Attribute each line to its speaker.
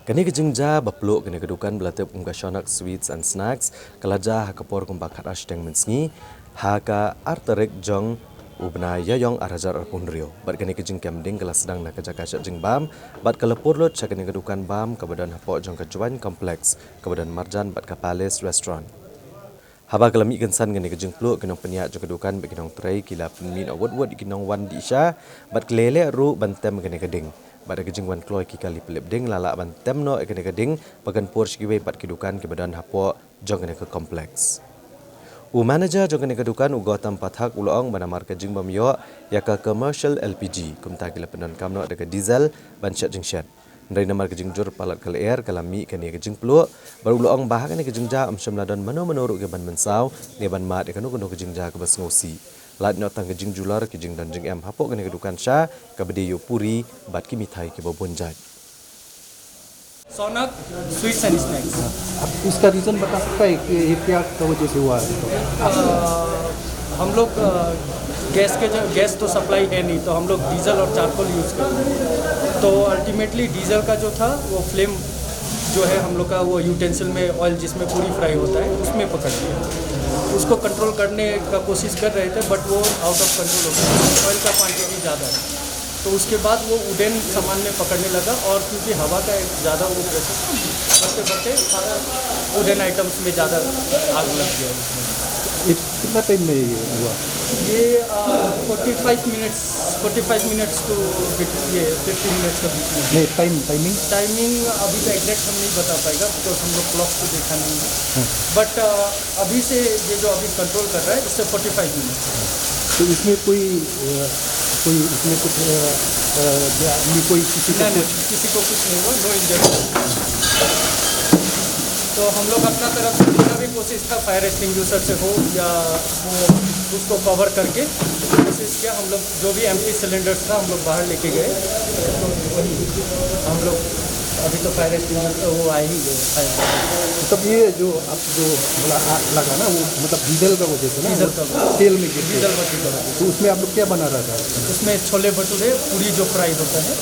Speaker 1: Kani kejengja bapluk kani kedukan belatip shonak sweets and snacks kelaja hakapor kumba kharash teng mensngi haka arterik jong ubna yayong arajar arpundrio bat kani kejeng kemding kelas sedang nak kerja kasyak jeng bam bat kelepur lot cakani kedukan bam kebadan hapok jong kejuan kompleks kebadan marjan bat ka palace restaurant haba kelami gensan kani kejeng pluk kenong peniak jong kedukan beginong tray kila penmin awat-awat dikinong wan di isya bat kelele ru bantem kani keding pada kejeng wan kloy ki kali pelip ding lalak ban temno ekene keding bagan por sikiwe pat kedukan ke badan hapo jong kene ke kompleks u manager jong kene kedukan u Gautam Pathak ulong bana mar kejeng bamyo ya ka commercial LPG kumta kila penon kamno de ke diesel ban syat jeng syat ndai namar kejeng jur palat kala air kalami kene kejeng pluk baru ulong bah kene kejeng ja syamladon mano-mano ke ban mensau ne ban mat ekanu kono kejeng ja ke bas ngosi lat nyot tang kejing jular kejing dan jeng em hapok kene kedukan sha kabede yo puri bat ki mithai ke bonjat
Speaker 2: Shaunak sweets and snacks.
Speaker 3: अब इसका reason बता सकता है कि ये क्या वजह से हुआ है?
Speaker 2: हम लोग गैस तो सप्लाई है नहीं, तो हम लोग डीजल और चारकोल यूज़ करते हैं। तो अल्टीमेटली डीजल का जो था वो फ्लेम जो है हम लोग का वो यूटेंसिल में ऑयल जिसमें पूरी फ्राई होता है उसमें पकड़ लिया। उसको कंट्रोल करने का कोशिश कर रहे थे बट वो आउट ऑफ कंट्रोल हो गया, ऑयल का क्वांटिटी ज़्यादा है। तो उसके बाद वो वुडन सामान में पकड़ने लगा और क्योंकि हवा का एक ज़्यादा वो प्रेशर बढ़ते बढ़ते सारा वुडन आइटम्स में ज़्यादा आग लग गया उसमें।
Speaker 3: कितना टाइम में ये हुआ?
Speaker 2: ये 45 मिनट्स टू ये 50 मिनट्स के बीच में।
Speaker 3: नहीं, टाइमिंग
Speaker 2: अभी तो एग्जैक्ट हम नहीं बता पाएगा बिकॉज हम लोग क्लॉक को देखा नहीं है बट अभी से ये जो अभी कंट्रोल कर रहा है इससे 45 मिनट्स।
Speaker 3: तो इसमें इसमें कुछ कोई
Speaker 2: किसी को कुछ नहीं हुआ, नो इंजरी। तो हम लोग अपना तरफ से जितना भी कोशिश था फायर एक्सटिंग्विशर से हो या वो उसको कवर करके कोशिश किया। हम लोग जो भी एम्प्टी सिलेंडर्स था हम लोग बाहर लेके गए, तो वही हम लोग अभी तो फायर एक्सटिंग्विशर वो आ ही गए फायर।
Speaker 3: मतलब ये जो आप जो लगा ना वो मतलब डीजल का वजह से ना,
Speaker 2: डीजल का
Speaker 3: तेल में
Speaker 2: डीजल का।
Speaker 3: तो उसमें आप लोग क्या बना रहा था?
Speaker 2: उसमें छोले भटूरे पूरी जो फ्राई होता है।